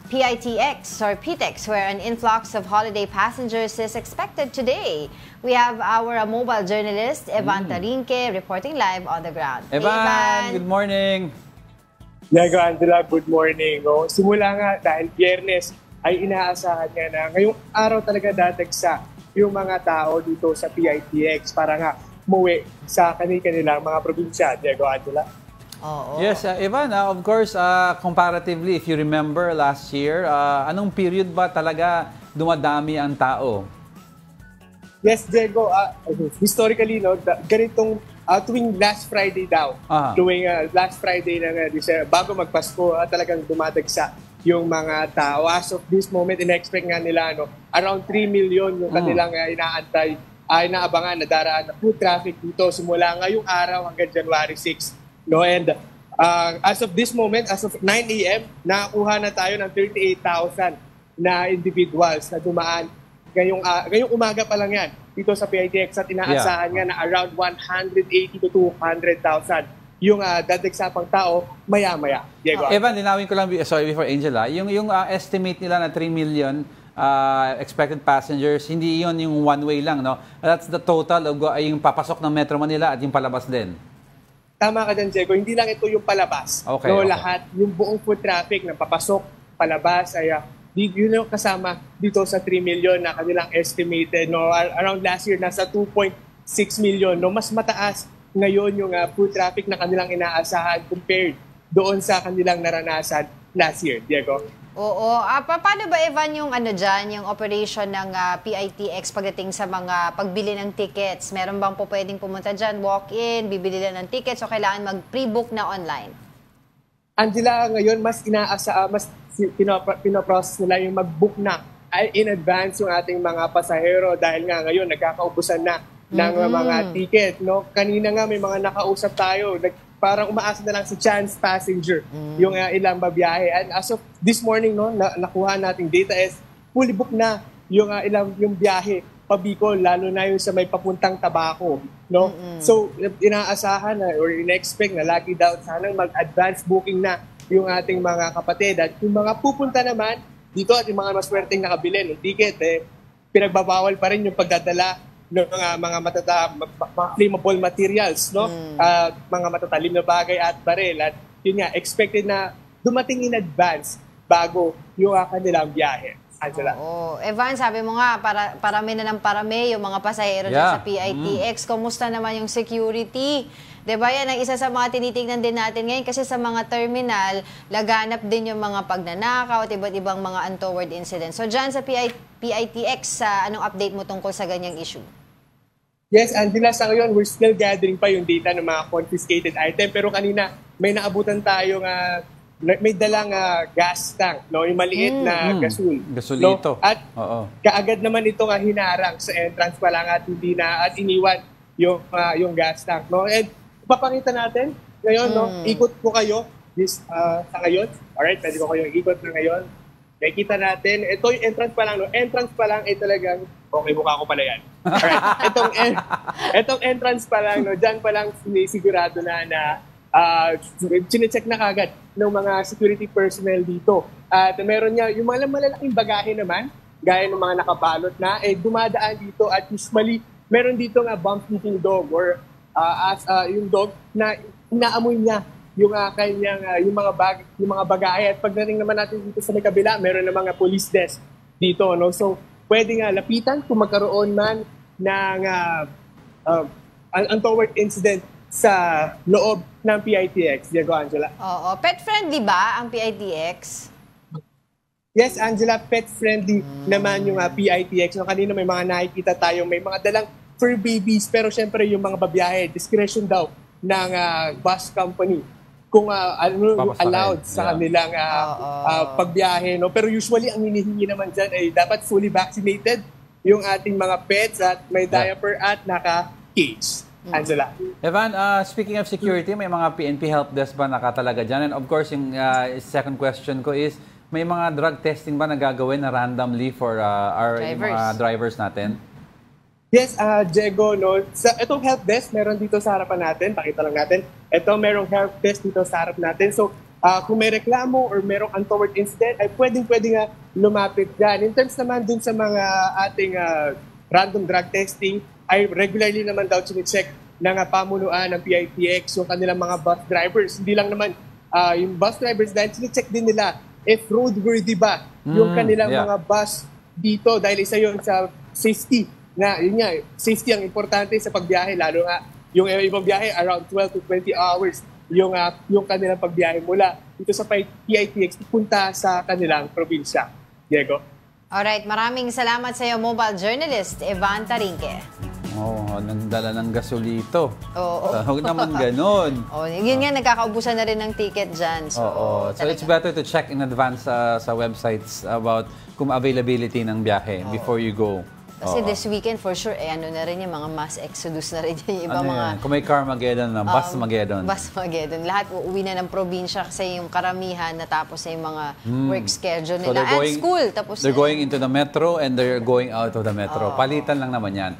PITX or PTEX, where an influx of holiday passengers is expected today. We have our mobile journalist, Evan Tarinque, reporting live on the ground. Evan, good morning. Diego, Angela, good morning. Simula nga dahil Biyernes ay inaasahan nga na ngayong araw talaga dadagsa yung mga tao dito sa PITX para nga umuwi sa kanilang mga probinsya. Diego, Angela. Yes, Evan, of course, comparatively, if you remember last year, anong period ba talaga dumadami ang tao? Yes, Diego, historically, no, ganitong tuwing last Friday daw, tuwing last Friday ng bago magpasko, talagang dumadagsa yung mga tao. As of this moment, in-expect nga nila, no, around 3 million yung kanilang inaantay, inaabangan na daraan na food traffic dito simula ngayong araw hanggang January 6. No, and as of this moment, as of 9 a.m., nakakuha na tayo ng 38,000 na individuals na dumaan. Ngayong umaga pa lang yan dito sa PITX at inaasahan nga na around 180 to 200,000 yung dadagsapang tao maya-maya. Diego. Evan, linawin ko lang, sorry before Angela, yung estimate nila na 3 million expected passengers, hindi yun yung one way lang, no? That's the total of yung papasok ng Metro Manila at yung palabas din. Tama ka dyan, Diego. Hindi lang ito yung palabas. Okay, no, lahat, yung buong food traffic ng papasok, palabas, ay yun yung kasama dito sa 3 million na kanilang estimated. No, around last year, nasa 2.6 million. No, mas mataas ngayon yung food traffic na kanilang inaasahan compared doon sa kanilang naranasan last year, Diego. Oo. Paano ba, Evan, yung yung operation ng PITX pagdating sa mga pagbili ng tickets? Meron bang po pwedeng pumunta dyan, walk-in, bibili lang ng tickets o kailangan mag-pre-book na online? Angela, ngayon mas pinoprocess nila yung mag-book na in advance yung ating mga pasahero dahil nga ngayon nagkakaubusan na ng mga ticket. No? Kanina nga may mga nakausap tayo, parang umaasa na lang sa chance passenger yung ilang babiyahe. And as of this morning, no, nakuha nating data is fully booked na yung yung biyahe pa Bicol, lalo na yung sa may papuntang Tabaco, no? So inaasahan na or in-expect na lagi daw sanang mag-advance booking na yung ating mga kapatid at yung mga pupunta naman dito at yung mga maswerteng nakabili ng ticket, pinagbabawal pa rin yung pagdadala ng mga flammable materials, no? Mga matatalim na bagay at baril. At yun nga, expected na dumating in advance bago yung kanilang biyahe. Angela. Evan, sabi mo nga, parami na ng parami yung mga pasahero dyan sa PITX. Kumusta naman yung security? Diba yan ang isa sa mga tinitingnan din natin ngayon kasi sa mga terminal, laganap din yung mga pagnanakaw at iba't ibang mga untoward incidents. So dyan sa PITX, anong update mo tungkol sa ganyang issue? Yes, Angela, sa ngayon, we're still gathering pa yung data ng mga confiscated item. Pero kanina, may naabutan tayong, may dalang gas tank, no? Yung maliit na gasolito. No? At kaagad naman ito hinarang sa entrance pa lang at hindi na at iniwan yung gas tank. No? And papakita natin ngayon, no? Ikot ko kayo sa ngayon. Alright, pwede ko kayong ikot na ngayon. Nakikita natin, ito yung entrance pa lang, no? Entrance pa lang ay talagang, okay, mukha ko pala yan. Alright, itong entrance pa lang, no? Diyan pa lang sinisigurado na chinecheck na kagad ng mga security personnel dito. At meron niya, yung mga malalaking bagahe naman, gaya ng mga nakabalot na, dumadaan dito at usually, meron dito nga bomb-sniffing dog or yung dog na inaamoy niya yung kanyang yung mga bagahe at pagdating naman natin dito sa may kabila meron na mga police desk dito, no, so pwede nga lapitan kung magkaroon man ng untoward incident sa loob ng PITX. Diego, Angela. Pet friendly ba ang PITX? Yes, Angela, pet friendly naman yung PITX. No, kanina may mga nakikita tayo, may mga dalang fur babies pero syempre yung mga babiyahe discretion daw ng bus company kung allowed sa kanilang pagbiyahe. No? Pero usually, ang hinihingi naman dyan ay dapat fully vaccinated yung ating mga pets at may diaper at naka-cage. Angela. Evan, speaking of security, may mga PNP help desk ba nakatalaga dyan? And of course, yung second question ko is, may mga drug testing ba na gagawin na randomly for our mga drivers natin? Yes, Diego, no. Itong help desk, meron dito sa harapan natin. Pakita lang natin. Ito, merong help desk dito sa harap natin. So, kung may reklamo or merong untoward incident, ay pwede nga lumapit dyan. In terms naman dun sa mga ating random drug testing, ay regularly naman daw check ng pamunuan ng PITX yung kanilang mga bus drivers. Hindi lang naman yung bus drivers, dahil check din nila if roadworthy ba yung kanilang mga bus dito, dahil isa yun sa safety. Yun nga, safety ang importante sa pagbiyahe, lalo nga yung ibang biyahe around 12 to 20 hours yung kanilang pagbiyahe mula dito sa PITX punta sa kanilang probinsya. Diego? Alright, maraming salamat sa iyo, mobile journalist Evan Tarinque. Nagdala ng gasolito. Oo. Huwag naman ganun. Yun nga, nagkakaubusan na rin ng ticket dyan. So it's better to check in advance sa websites about kung availability ng biyahe before you go. Kasi this weekend, for sure, ano na rin yung mga mass exodus na rin yung iba mga... Kung may Carmageddon na, Busmageddon. Busmageddon. Lahat uuwi na ng probinsya kasi yung karamihan natapos na yung mga work schedule nila. So school. Tapos they're going into the metro and they're going out of the metro. Palitan lang naman yan.